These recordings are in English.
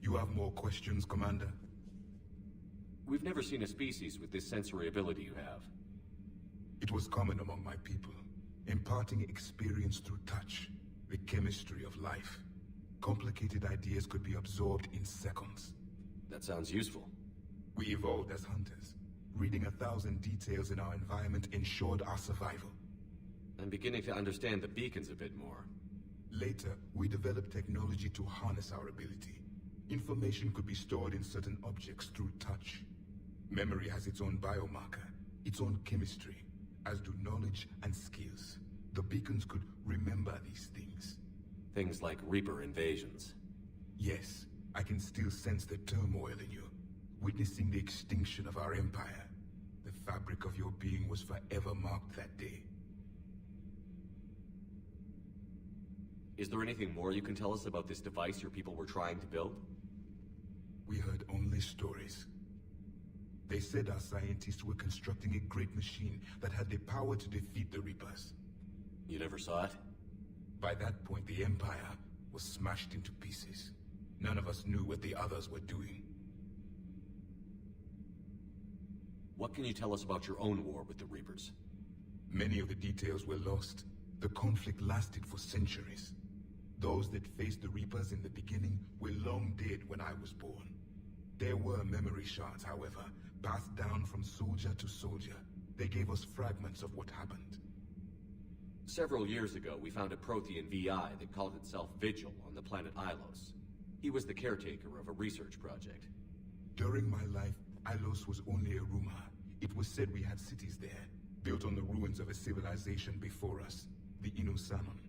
You have more questions, Commander? We've never seen a species with this sensory ability you have. It was common among my people, imparting experience through touch, the chemistry of life. Complicated ideas could be absorbed in seconds. That sounds useful. We evolved as hunters. Reading 1,000 details in our environment ensured our survival. I'm beginning to understand the beacons a bit more. Later, we developed technology to harness our ability. Information could be stored in certain objects through touch. Memory has its own biomarker, its own chemistry, as do knowledge and skills. The beacons could remember these things. Things like Reaper invasions. Yes, I can still sense the turmoil in you, witnessing the extinction of our empire. The fabric of your being was forever marked that day. Is there anything more you can tell us about this device your people were trying to build? We heard only stories. They said our scientists were constructing a great machine that had the power to defeat the Reapers. You never saw it? By that point, the Empire was smashed into pieces. None of us knew what the others were doing. What can you tell us about your own war with the Reapers? Many of the details were lost. The conflict lasted for centuries. Those that faced the Reapers in the beginning were long dead when I was born. There were memory shards, however, passed down from soldier to soldier. They gave us fragments of what happened. Several years ago, we found a Prothean VI that called itself Vigil on the planet Ilos. He was the caretaker of a research project. During my life, Ilos was only a rumor. It was said we had cities there, built on the ruins of a civilization before us, the Inusanon.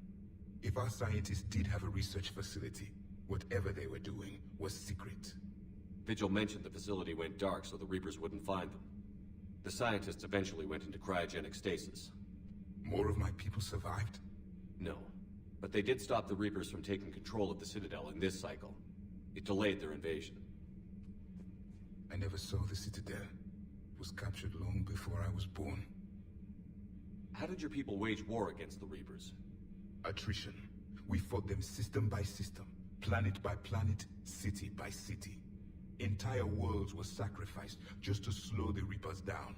If our scientists did have a research facility, whatever they were doing was secret. Vigil mentioned the facility went dark so the Reapers wouldn't find them. The scientists eventually went into cryogenic stasis. More of my people survived? No, but they did stop the Reapers from taking control of the Citadel in this cycle. It delayed their invasion. I never saw the Citadel. It was captured long before I was born. How did your people wage war against the Reapers? Attrition. We fought them system by system, planet by planet, city by city. Entire worlds were sacrificed just to slow the Reapers down.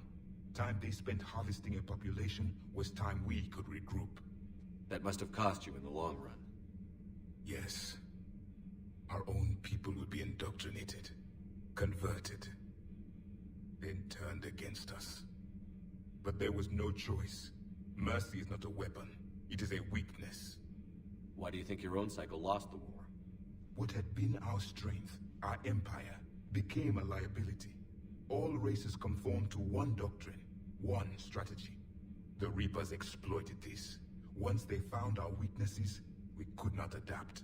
Time they spent harvesting a population was time we could regroup. That must have cost you in the long run. Yes. Our own people would be indoctrinated, converted, then turned against us. But there was no choice. Mercy is not a weapon. It is a weakness. Why do you think your own cycle lost the war? What had been our strength, our empire, became a liability. All races conformed to one doctrine, one strategy. The Reapers exploited this. Once they found our weaknesses, we could not adapt.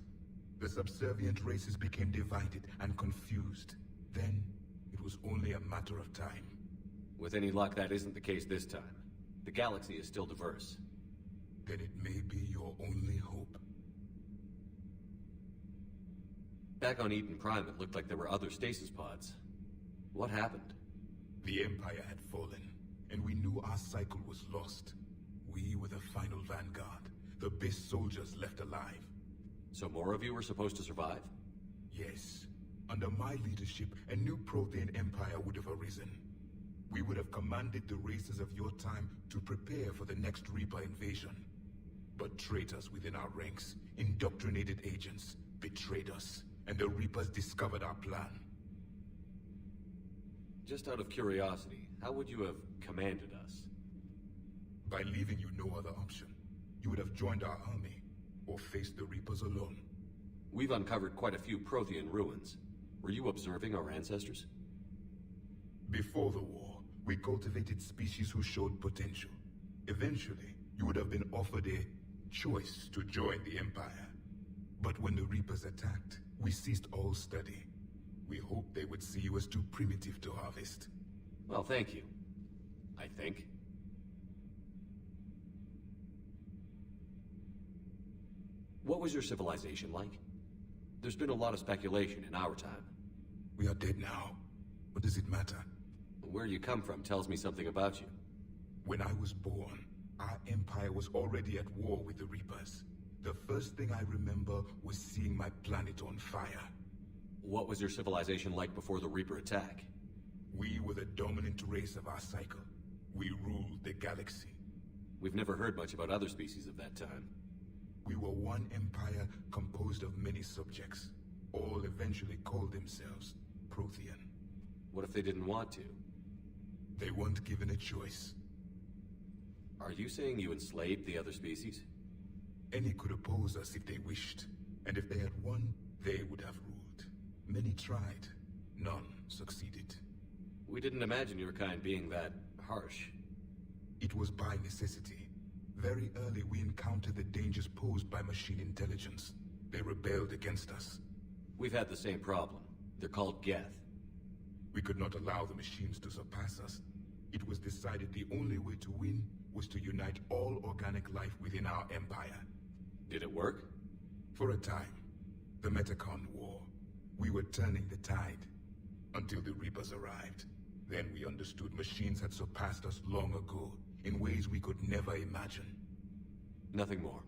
The subservient races became divided and confused. Then, it was only a matter of time. With any luck, that isn't the case this time. The galaxy is still diverse. Then it may be your only hope. Back on Eden Prime, it looked like there were other stasis pods. What happened? The Empire had fallen, and we knew our cycle was lost. We were the final vanguard, the best soldiers left alive. So more of you were supposed to survive? Yes. Under my leadership, a new Prothean empire would have arisen. We would have commanded the races of your time to prepare for the next Reaper invasion. But traitors within our ranks, indoctrinated agents, betrayed us, and the Reapers discovered our plan. Just out of curiosity, how would you have commanded us? By leaving you no other option. You would have joined our army, or faced the Reapers alone. We've uncovered quite a few Prothean ruins. Were you observing our ancestors? Before the war, we cultivated species who showed potential. Eventually, you would have been offered a choice to join the Empire. But when the Reapers attacked, we ceased all study. We hoped they would see you as too primitive to harvest. Well, thank you. I think. What was your civilization like? There's been a lot of speculation in our time. We are dead now. What does it matter? Where you come from tells me something about you. When I was born, our empire was already at war with the Reapers. The first thing I remember was seeing my planet on fire. What was your civilization like before the Reaper attack? We were the dominant race of our cycle. We ruled the galaxy. We've never heard much about other species of that time. We were one empire composed of many subjects. All eventually called themselves Prothean. What if they didn't want to? They weren't given a choice. Are you saying you enslaved the other species? Any could oppose us if they wished, and if they had won, they would have ruled. Many tried. None succeeded. We didn't imagine your kind being that harsh. It was by necessity. Very early we encountered the dangers posed by machine intelligence. They rebelled against us. We've had the same problem. They're called Geth. We could not allow the machines to surpass us. It was decided the only way to win was to unite all organic life within our empire. Did it work? For a time. The Metacon War. We were turning the tide. Until the Reapers arrived. Then we understood machines had surpassed us long ago, in ways we could never imagine. Nothing more.